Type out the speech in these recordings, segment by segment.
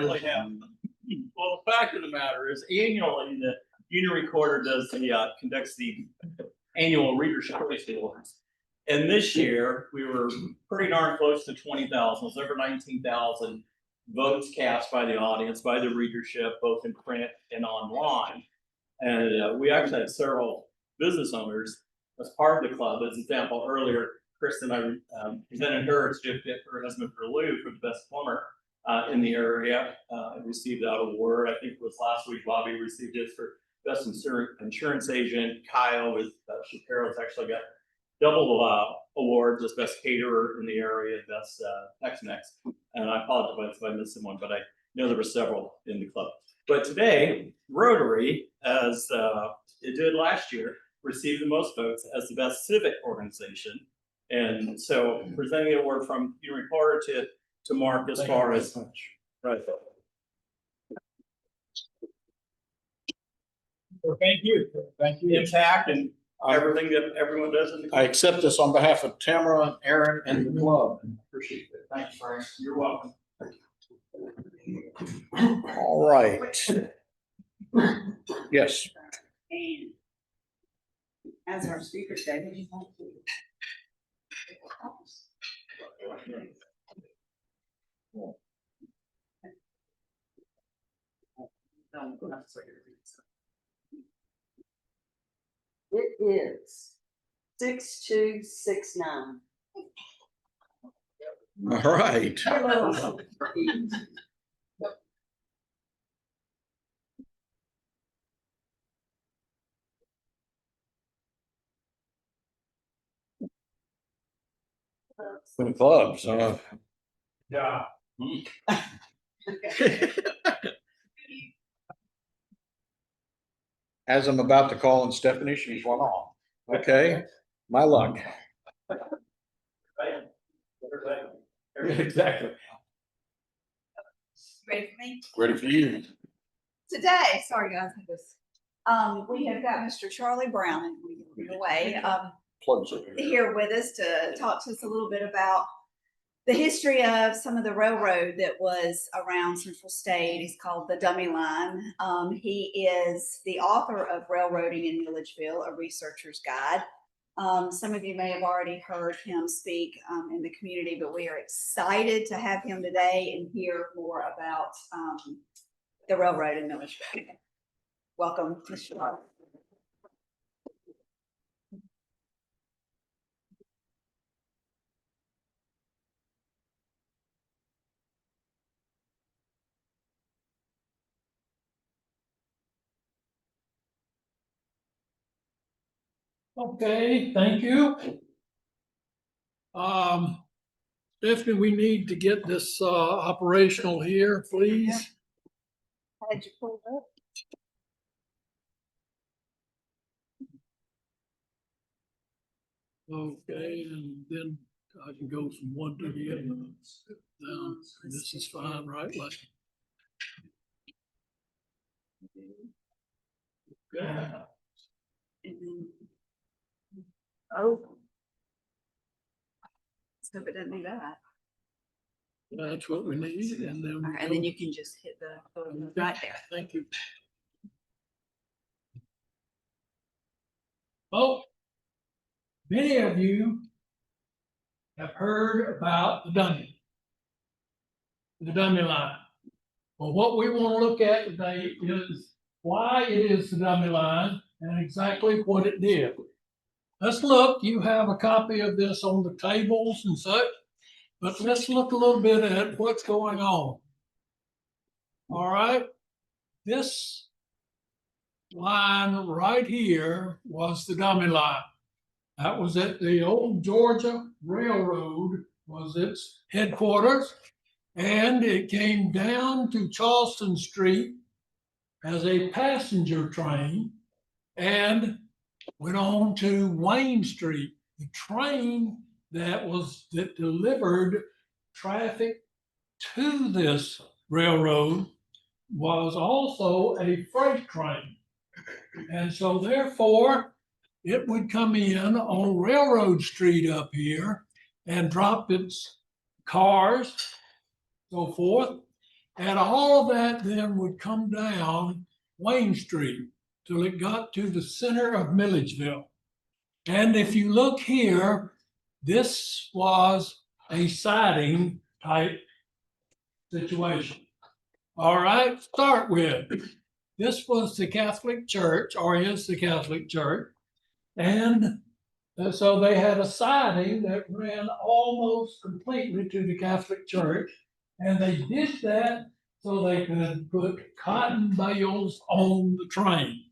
really have. Well, the fact of the matter is, annually the Union Recorder conducts the annual readership choice awards, and this year we were pretty darn close to 20,000. It was over 19,000 votes cast by the audience, by the readership, both in print and online. And we actually had several business owners as part of the club. As an example, earlier, Kristen and I presented her certificate for her husband for Lou for the best plumber in the area. Received that award. I think it was last week. Bobby received it for best insurance agent. Kyle with Shapiro's actually got double awards as best caterer in the area, best Tex-Mex. And I apologize if I missed someone, but I know there were several in the club. But today, Rotary, as it did last year, received the most votes as the best civic organization. And so presenting the award from Union Recorder to Mark as far as right. Well, thank you. Thank you. Impact and everything that everyone does in the club. I accept this on behalf of Tamara and Aaron and the club. Appreciate it. Thanks, Frank. You're welcome. All right. Yes. And as our speaker said, would you like to? It is 6269. All right. Some clubs. Yeah. As I'm about to call on Stephanie, she's one off. Okay, my luck. Exactly. Ready for me? Ready for you. Today, sorry guys, we have got Mr. Charlie Brown, and we give away, Plugs up here. here with us to talk to us a little bit about the history of some of the railroad that was around Central State. He's called the Dummy Line. He is the author of Railroading in Milledgeville, a researcher's guide. Some of you may have already heard him speak in the community, but we are excited to have him today and hear more about the railroad in Milledgeville. Welcome, Mr. Charlie. Okay, thank you. Stephanie, we need to get this operational here, please. Had you pulled up? Okay, and then I can go from one to the other. Now, this is fine, right? Like. Okay. And then, oh. Let's hope it doesn't do that. That's what we need, and then. All right, and then you can just hit the button right there. Thank you. Oh, many of you have heard about the dummy line. Well, what we want to look at today is why it is the dummy line and exactly what it did. Let's look, you have a copy of this on the tables and such, but let's look a little bit at what's going on. All right, this line right here was the dummy line. That was at the old Georgia Railroad, was its headquarters, and it came down to Charleston Street as a passenger train and went on to Wayne Street. The train that delivered traffic to this railroad was also a freight train. And so therefore, it would come in on Railroad Street up here and drop its cars, so forth. And all of that then would come down Wayne Street till it got to the center of Milledgeville. And if you look here, this was a siding type situation. All right, start with, this was the Catholic Church, or is the Catholic Church. And so they had a siding that ran almost completely to the Catholic Church. And they did that so they could put cotton bales on the train.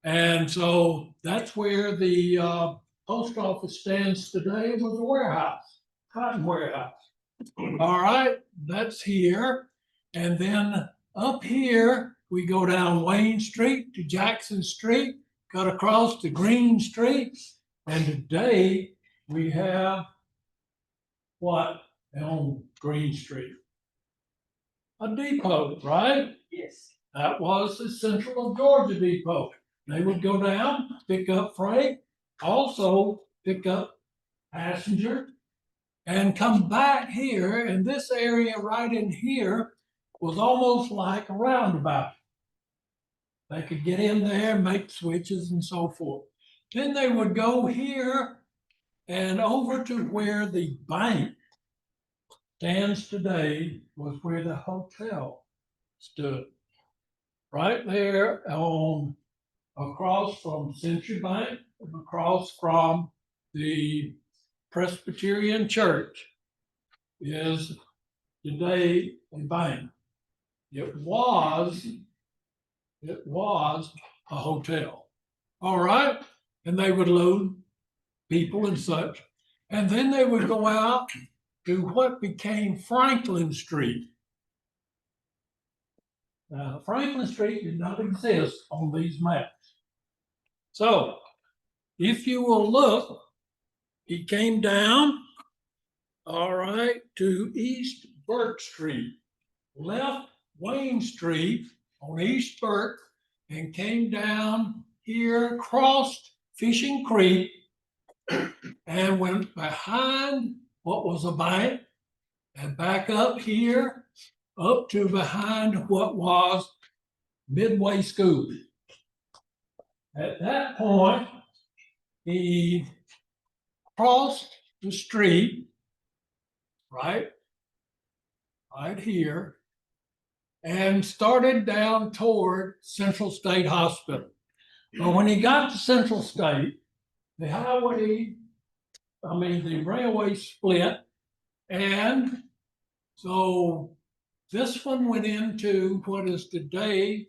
And so that's where the post office stands today, was a warehouse, cotton warehouse. All right, that's here. And then up here, we go down Wayne Street to Jackson Street, cut across to Green Street. And today we have what on Green Street? A depot, right? Yes. That was the Central of Georgia Depot. They would go down, pick up freight, also pick up passenger, and come back here. And this area right in here was almost like a roundabout. They could get in there, make switches and so forth. Then they would go here and over to where the bank stands today was where the hotel stood. Right there on across from Century Bank, across from the Presbyterian Church is today a bank. It was a hotel. All right. And they would load people and such. And then they would go out to what became Franklin Street. Now, Franklin Street did not exist on these maps. So if you will look, he came down, all right, to East Burke Street, left Wayne Street on East Burke, and came down here, crossed Fishing Creek, and went behind what was a bank, and back up here, up to behind what was Midway School. At that point, he crossed the street, right here, and started down toward Central State Hospital. But when he got to Central State, the railway split, and so this one went into what is today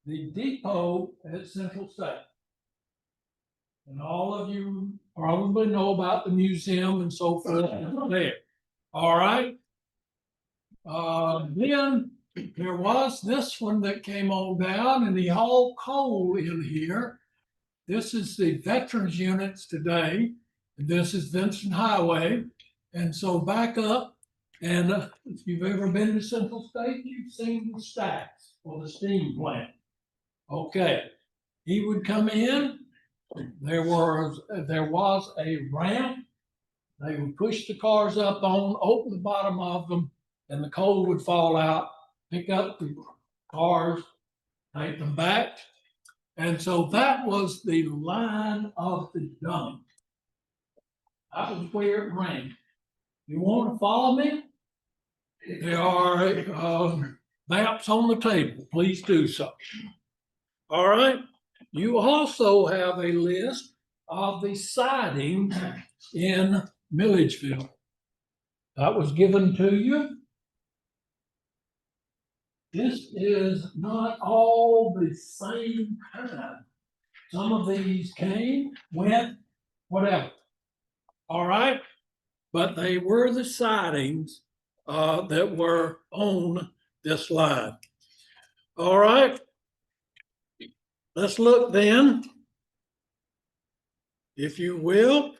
the depot at Central State. And all of you probably know about the museum and so forth there. All right. Then there was this one that came on down, and the all coal in here. This is the veterans units today. And this is Vincent Highway. And so back up, and if you've ever been to Central State, you've seen the stacks for the steam plant. Okay, he would come in. There was a ramp. They would push the cars up on, open the bottom of them, and the coal would fall out, pick up the cars, take them back. And so that was the line of the dump. That was where it ran. You want to follow me? There are maps on the table. Please do so. All right. You also have a list of the sidings in Milledgeville. That was given to you. This is not all the same time. Some of these came, went, whatever. All right. But they were the sidings that were on this line. All right. Let's look then, if you will.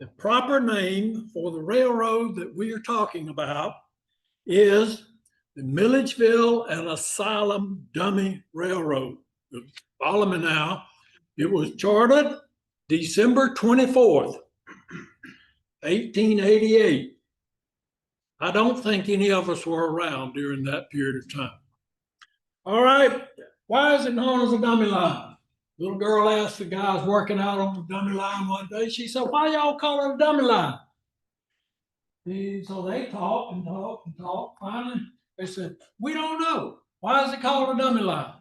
The proper name for the railroad that we are talking about is the Milledgeville and Asylum Dummy Railroad. Follow me now. It was chartered December 24th, 1888. I don't think any of us were around during that period of time. All right, why is it known as a dummy line? Little girl asked the guys working out on the dummy line one day, she said, why y'all call it a dummy line? So they talked and talked and talked. Finally, they said, we don't know. Why is it called a dummy line?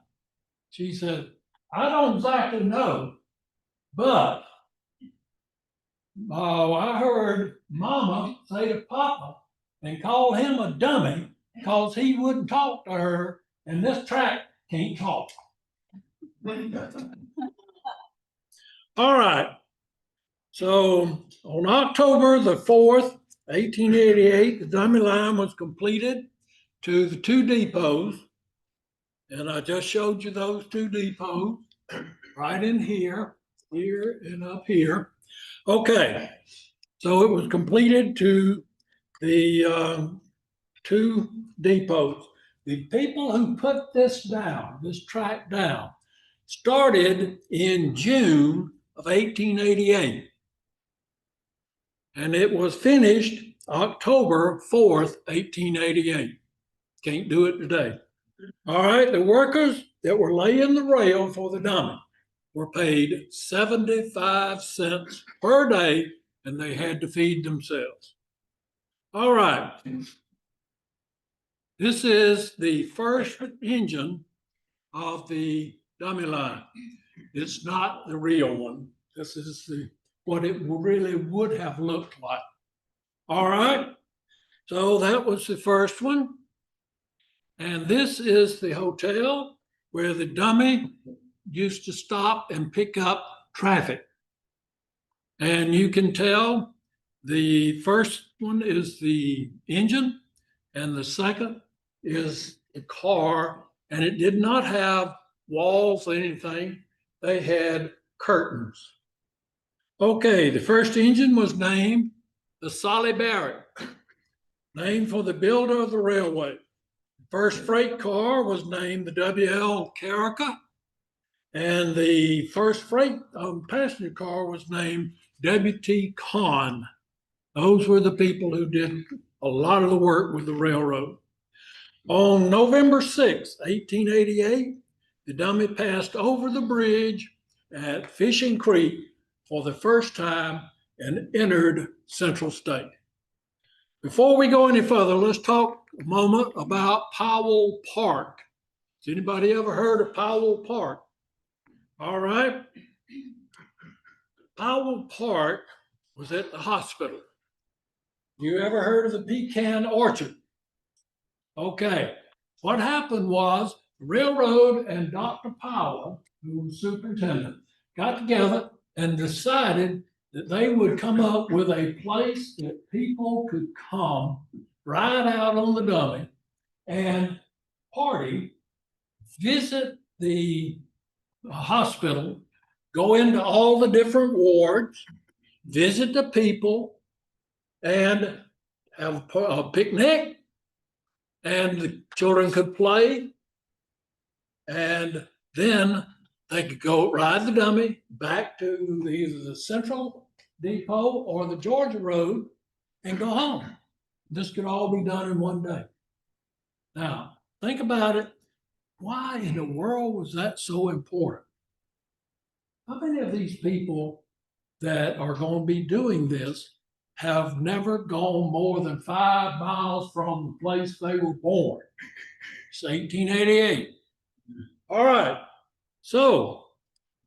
She said, I don't exactly know, but I heard Mama say to Papa and call him a dummy because he wouldn't talk to her, and this track can't talk. All right. So on October the 4th, 1888, the dummy line was completed to the 2 depots. And I just showed you those 2 depots right in here, here, and up here. Okay, so it was completed to the 2 depots. The people who put this down, this track down, started in June of 1888. And it was finished October 4th, 1888. Can't do it today. All right, the workers that were laying the rail for the dummy were paid 75 cents per day, and they had to feed themselves. All right. This is the first engine of the dummy line. It's not the real one. This is what it really would have looked like. All right. So that was the first one. And this is the hotel where the dummy used to stop and pick up traffic. And you can tell the first one is the engine and the second is the car. And it did not have walls or anything. They had curtains. Okay, the first engine was named the Solly Barrett, named for the builder of the railway. First freight car was named the W.L. Carica, and the first freight passenger car was named W.T. Kahn. Those were the people who did a lot of the work with the railroad. On November 6, 1888, the dummy passed over the bridge at Fishing Creek for the first time and entered Central State. Before we go any further, let's talk a moment about Powell Park. Has anybody ever heard of Powell Park? All right. Powell Park was at the hospital. You ever heard of the Pecan Orchard? Okay. What happened was the railroad and Dr. Powell, who was superintendent, got together and decided that they would come up with a place that people could come, ride out on the dummy and party, visit the hospital, go into all the different wards, visit the people, and have a picnic, and the children could play, and then they could go ride the dummy back to either the Central Depot or the Georgia Road and go home. This could all be done in one day. Now, think about it. Why in the world was that so important? How many of these people that are going to be doing this have never gone more than 5 miles from the place they were born? It's 1888. All right. So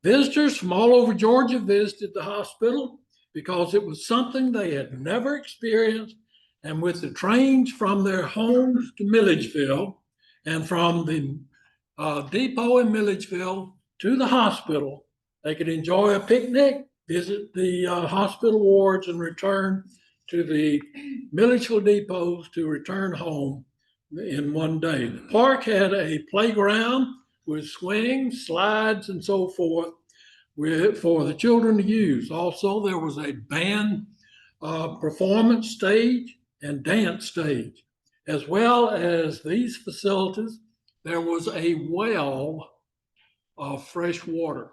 visitors from all over Georgia visited the hospital because it was something they had never experienced. And with the trains from their homes to Milledgeville and from the depot in Milledgeville to the hospital, they could enjoy a picnic, visit the hospital wards, and return to the Milledgeville depots to return home in one day. The park had a playground with swings, slides, and so forth for the children to use. Also, there was a band performance stage and dance stage. As well as these facilities, there was a well of fresh water.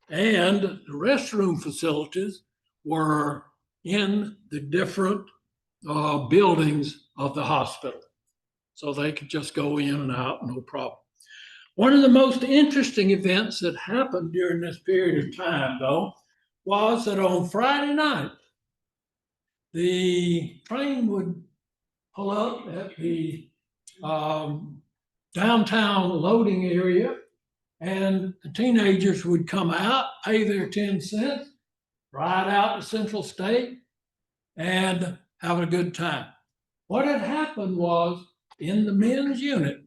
And the restroom facilities were in the different buildings of the hospital. So they could just go in and out, no problem. One of the most interesting events that happened during this period of time, though, was that on Friday night, the train would pull up at the downtown loading area, and the teenagers would come out, pay their 10 cents, ride out to Central State, and have a good time. What had happened was, in the men's unit,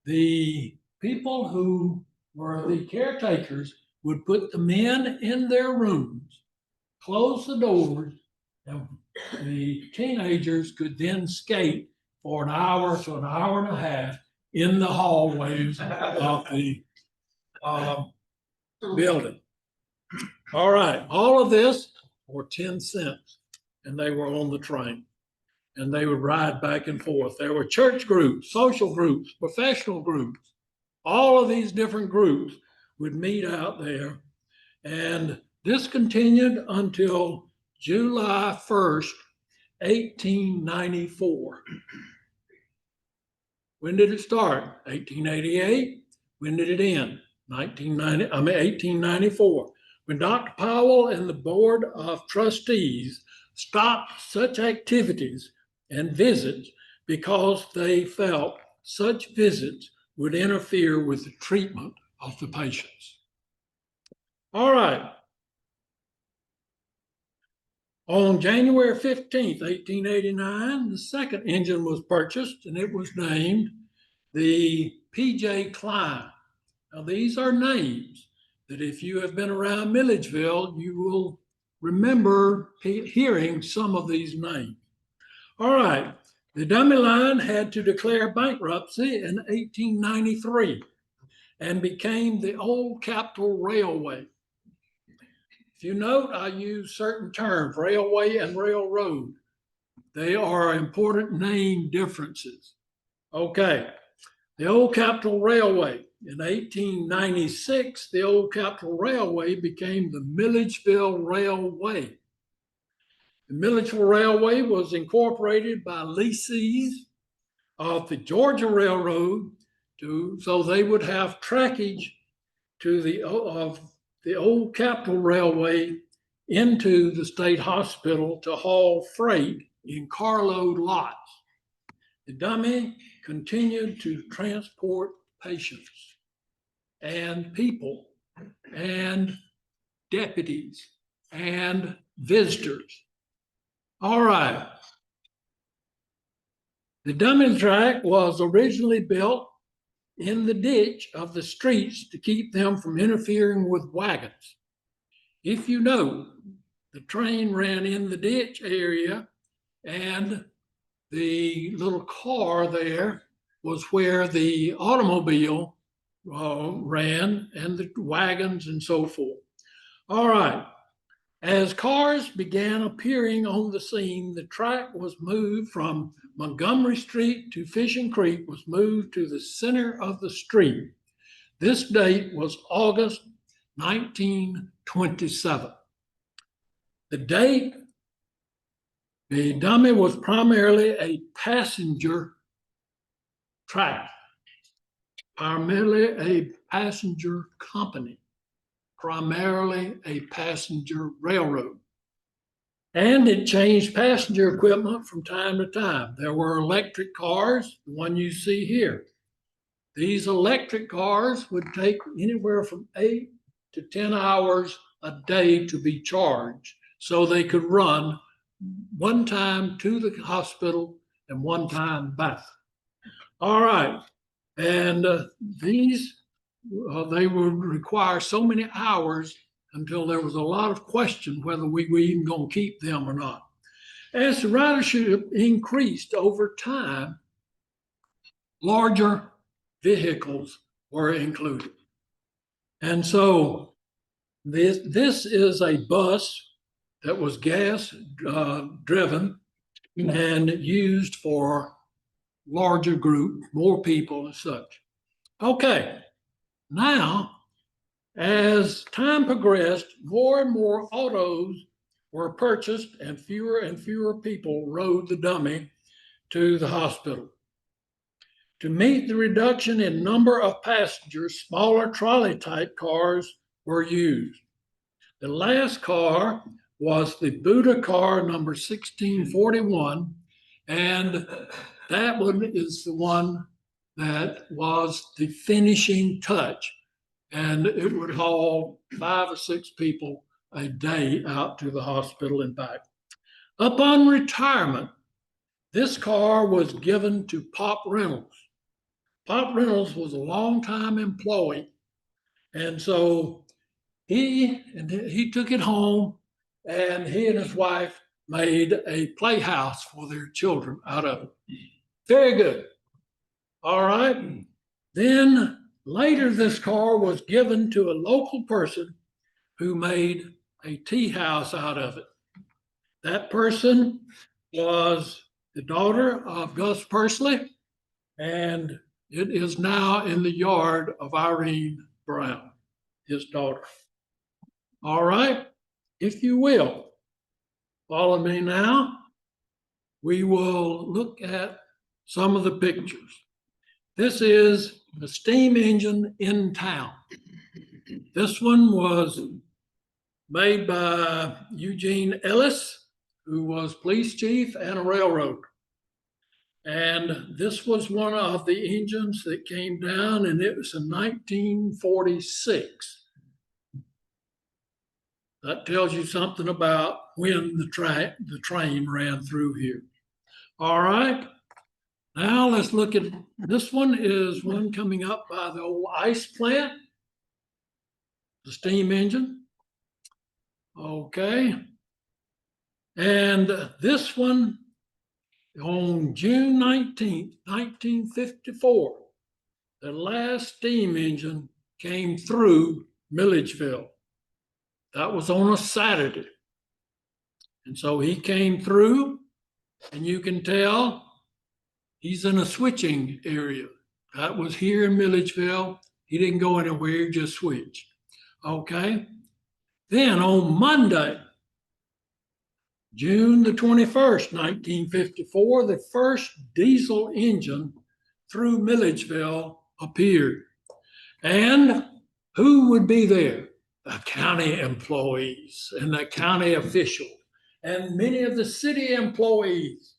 the people who were the caretakers would put the men in their rooms, close the doors, and the teenagers could then skate for an hour to an hour and a half in the hallways of the building. All right, all of this for 10 cents, and they were on the train, and they would ride back and forth. There were church groups, social groups, professional groups. All of these different groups would meet out there, and this continued until July 1st, 1894. When did it start? 1888. When did it end? 1894. When Dr. Powell and the Board of Trustees stopped such activities and visits because they felt such visits would interfere with the treatment of the patients. All right. On January 15th, 1889, the second engine was purchased, and it was named the P.J. Klein. Now, these are names that if you have been around Milledgeville, you will remember hearing some of these names. All right, the dummy line had to declare bankruptcy in 1893 and became the Old Capitol Railway. If you note, I use certain terms, railway and railroad. They are important name differences. Okay, the Old Capitol Railway. In 1896, the Old Capitol Railway became the Milledgeville Railway. The Milledgeville Railway was incorporated by lessees of the Georgia Railroad so they would have trackage to the Old Capitol Railway into the state hospital to haul freight in carload lots. The dummy continued to transport patients and people and deputies and visitors. All right. The dummy track was originally built in the ditch of the streets to keep them from interfering with wagons. If you know, the train ran in the ditch area, and the little car there was where the automobile ran, and the wagons and so forth. All right. As cars began appearing on the scene, the track was moved from Montgomery Street to Fishing Creek, was moved to the center of the street. This date was August 1927. The date, the dummy was primarily a passenger track, primarily a passenger company, primarily a passenger railroad. And it changed passenger equipment from time to time. There were electric cars, the one you see here. These electric cars would take anywhere from 8 to 10 hours a day to be charged, so they could run one time to the hospital and one time back. All right, and these, they would require so many hours until there was a lot of question whether we were even going to keep them or not. As the ridership increased over time, larger vehicles were included. And so this is a bus that was gas driven and used for larger group, more people and such. Okay, now as time progressed, more and more autos were purchased and fewer people rode the dummy to the hospital. To meet the reduction in number of passengers, smaller trolley-type cars were used. The last car was the Buddha car number 1641, and that one is the one that was the finishing touch. And it would haul 5 or 6 people a day out to the hospital and back. Upon retirement, this car was given to Pop Reynolds. Pop Reynolds was a longtime employee, and so he took it home, and he and his wife made a playhouse for their children out of it. Very good. All right. Then later, this car was given to a local person who made a tea house out of it. That person was the daughter of Gus Pursley, and it is now in the yard of Irene Brown, his daughter. All right, if you will, follow me now. We will look at some of the pictures. This is the steam engine in town. This one was made by Eugene Ellis, who was police chief and a railroader. And this was one of the engines that came down, and it was in 1946. That tells you something about when the train ran through here. All right. Now let's look at, this one is one coming up by the old ice plant, the steam engine. Okay. And this one on June 19th, 1954, the last steam engine came through Milledgeville. That was on a Saturday. And so he came through, and you can tell he's in a switching area. That was here in Milledgeville. He didn't go anywhere, he just switched. Okay. Then on Monday, June the 21st, 1954, the first diesel engine through Milledgeville appeared. And who would be there? The county employees and the county officials and many of the city employees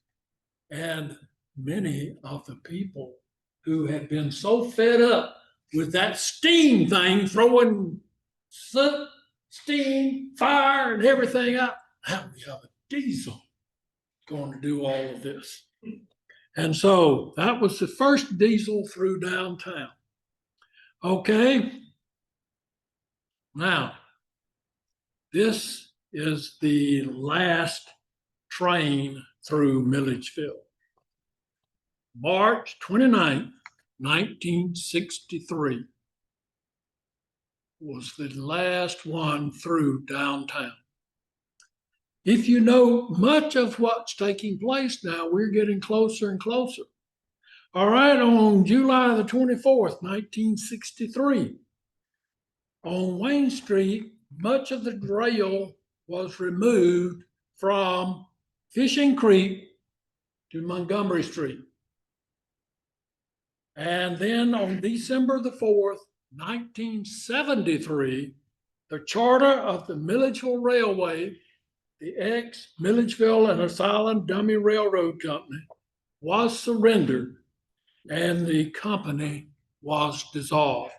and many of the people who had been so fed up with that steam thing throwing soot, steam, fire, and everything out. Now we have a diesel going to do all of this. And so that was the first diesel through downtown. Okay. Now, this is the last train through Milledgeville. March 29th, 1963 was the last one through downtown. If you know much of what's taking place now, we're getting closer and closer. All right, on July the 24th, 1963, on Wayne Street, much of the rail was removed from Fishing Creek to Montgomery Street. And then on December the 4th, 1973, the charter of the Milledgeville Railway, the ex-Milledgeville and Asylum Dummy Railroad Company, was surrendered and the company was dissolved.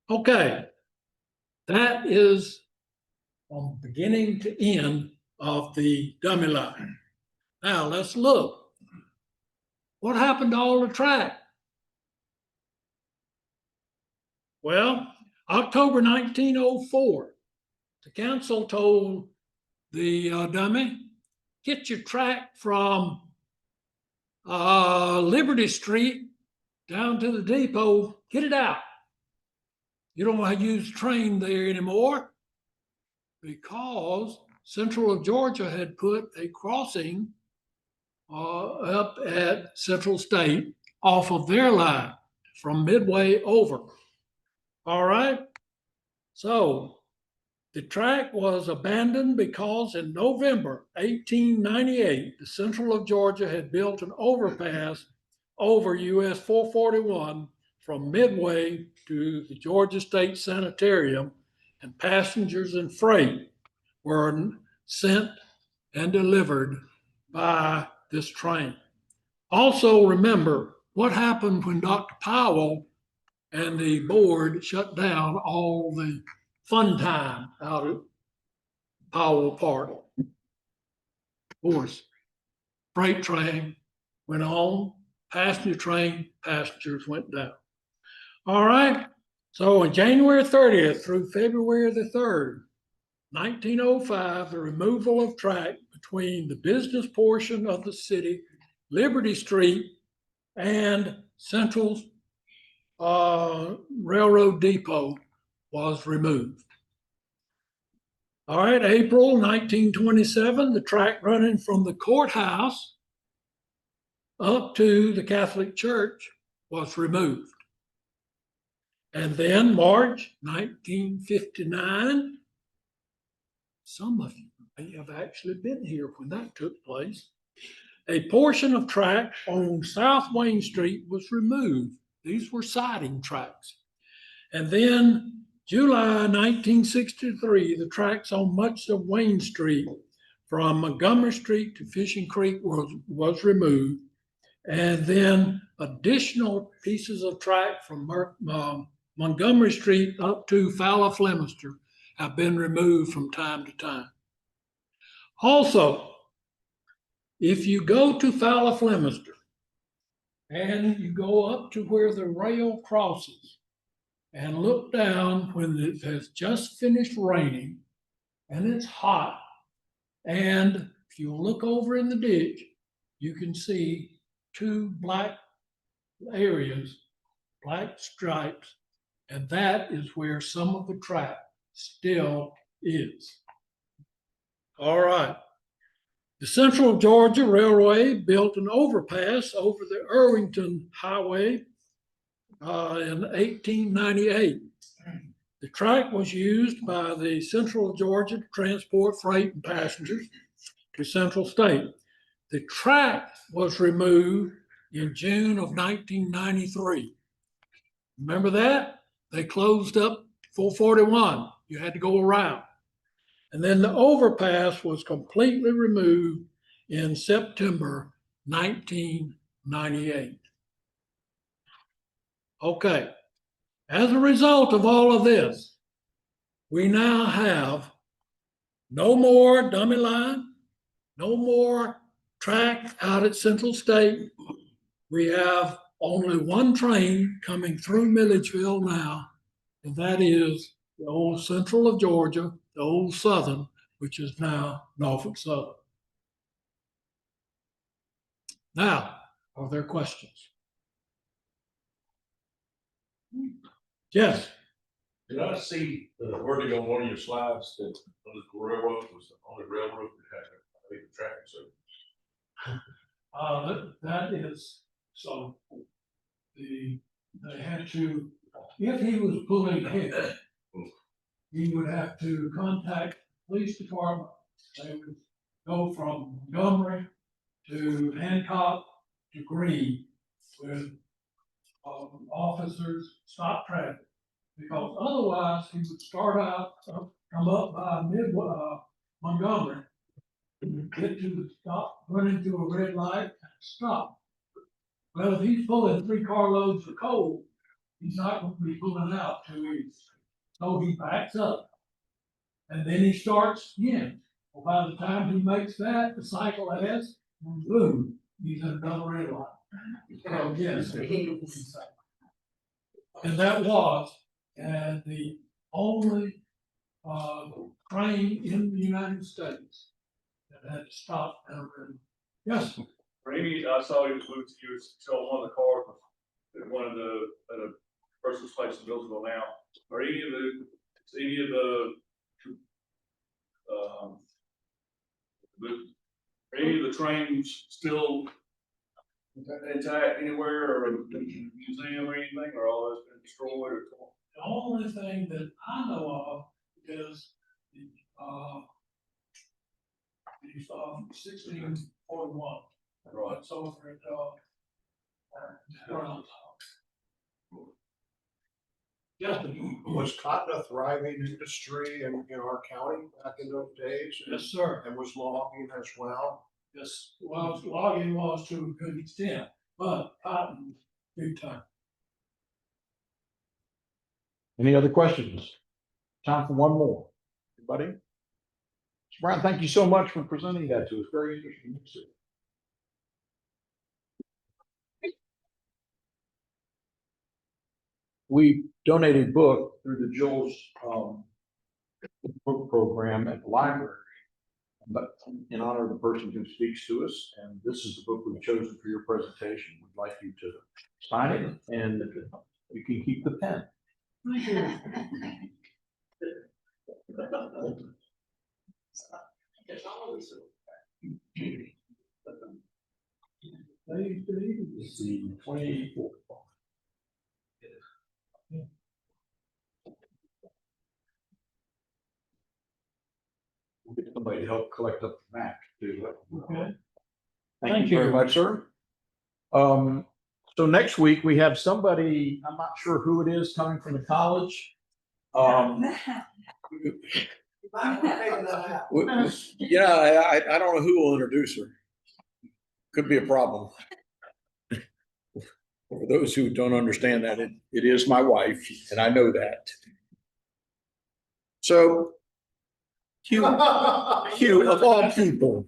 Okay, that is from beginning to end of the dummy line. Now let's look. What happened to all the track? Well, October 1904, the council told the dummy, get your track from Liberty Street down to the depot, get it out. You don't want to use the train there anymore because Central of Georgia had put a crossing up at Central State off of their line from Midway over. All right. So The track was abandoned because in November 1898, the Central of Georgia had built an overpass over US 441 from Midway to the Georgia State Sanitarium, and passengers and freight were sent and delivered by this train. Also, remember what happened when Dr. Powell and the board shut down all the fun time out at Powell Park. Of course, freight train went on, passenger train, passengers went down. All right, so on January 30th through February the 3rd, 1905, the removal of track between the business portion of the city, Liberty Street, and Central Railroad Depot was removed. All right, April 1927, the track running from the courthouse up to the Catholic Church was removed. And then March 1959, some of you may have actually been here when that took place, a portion of track on South Wayne Street was removed. These were siding tracks. And then July 1963, the tracks on much of Wayne Street from Montgomery Street to Fishing Creek was removed. And then additional pieces of track from Montgomery Street up to Fowler Flemister have been removed from time to time. Also, if you go to Fowler Flemister and you go up to where the rail crosses and look down when it has just finished raining and it's hot, and if you look over in the ditch, you can see two black areas, black stripes, and that is where some of the track still is. All right. The Central Georgia Railway built an overpass over the Irvington Highway in 1898. The track was used by the Central Georgia to transport freight and passengers to Central State. The track was removed in June of 1993. Remember that? They closed up 441. You had to go around. And then the overpass was completely removed in September 1998. Okay, as a result of all of this, we now have no more dummy line, no more track out at Central State. We have only one train coming through Milledgeville now, and that is the old Central of Georgia, the old Southern, which is now Norfolk Southern. Now, are there questions? Yes. Did I see the wording on one of your slides that the railroad was the only railroad that had a traffic service? That is, so they had to, if he was pulling ahead, he would have to contact the police department. They would go from Montgomery to Hancock to Greene with officers stop traffic, because otherwise he would start out, come up by Montgomery, get to the stop, run into a red light, and stop. Well, if he's pulling 3 carloads of coal, he's not going to be pulling out too easy. So he backs up, and then he starts again. Well, by the time he makes that, the cycle has, and boom, he's at another red light. So yes, and that was, and the only train in the United States that had to stop at a red light. Yes. Amy, I saw you moved to you, so one of the cars at one of the person's place in Millsville now. Are any of the trains still intact anywhere, or in the museum or anything, or all that's been destroyed or torn? The only thing that I know of is He's 1641. Right. So over at Justin. Was cotton a thriving industry in our county back in those days? Yes, sir. And was logging as well? Yes, well, logging was to a good extent, but cotton, big time. Any other questions? Time for one more. Anybody? Mr. Brown, thank you so much for presenting that to us. Very interesting. We donated book through the Jules book program at the library, but in honor of the person who speaks to us, and this is the book we've chosen for your presentation. We'd like you to sign it, and you can keep the pen. Thank you. The 24. We'll get somebody to help collect up the map too. Okay. Thank you very much, sir. So next week we have somebody, I'm not sure who it is, coming from the college. Yeah, I don't know who will introduce her. Could be a problem. For those who don't understand that, it is my wife, and I know that. So, Hugh, of all people,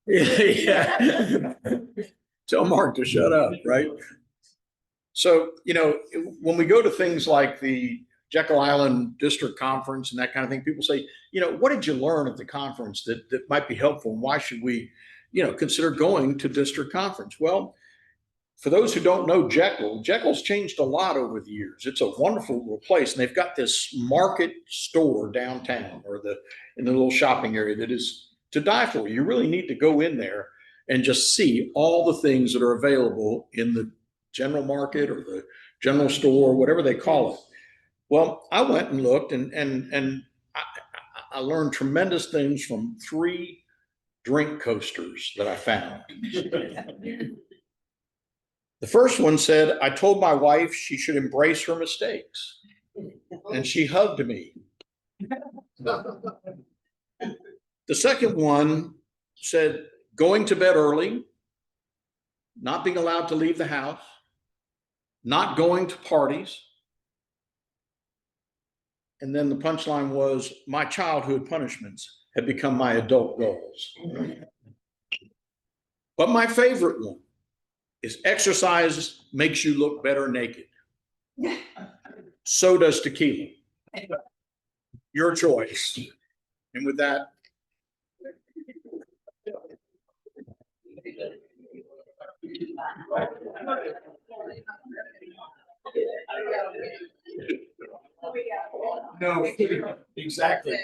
yeah. Tell Mark to shut up, right? So, when we go to things like the Jekyll Island District Conference and that kind of thing, people say, what did you learn at the conference that might be helpful? And why should we, consider going to district conference? Well, for those who don't know Jekyll's changed a lot over the years. It's a wonderful little place. And they've got this market store downtown or in the little shopping area that is to die for. You really need to go in there and just see all the things that are available in the general market or the general store, whatever they call it. Well, I went and looked and I learned tremendous things from 3 drink coasters that I found. The first one said, I told my wife she should embrace her mistakes. And she hugged me. The second one said, going to bed early, not being allowed to leave the house, not going to parties. And then the punchline was, my childhood punishments have become my adult goals. But my favorite one is exercise makes you look better naked. So does tequila. Your choice. And with that, no, exactly.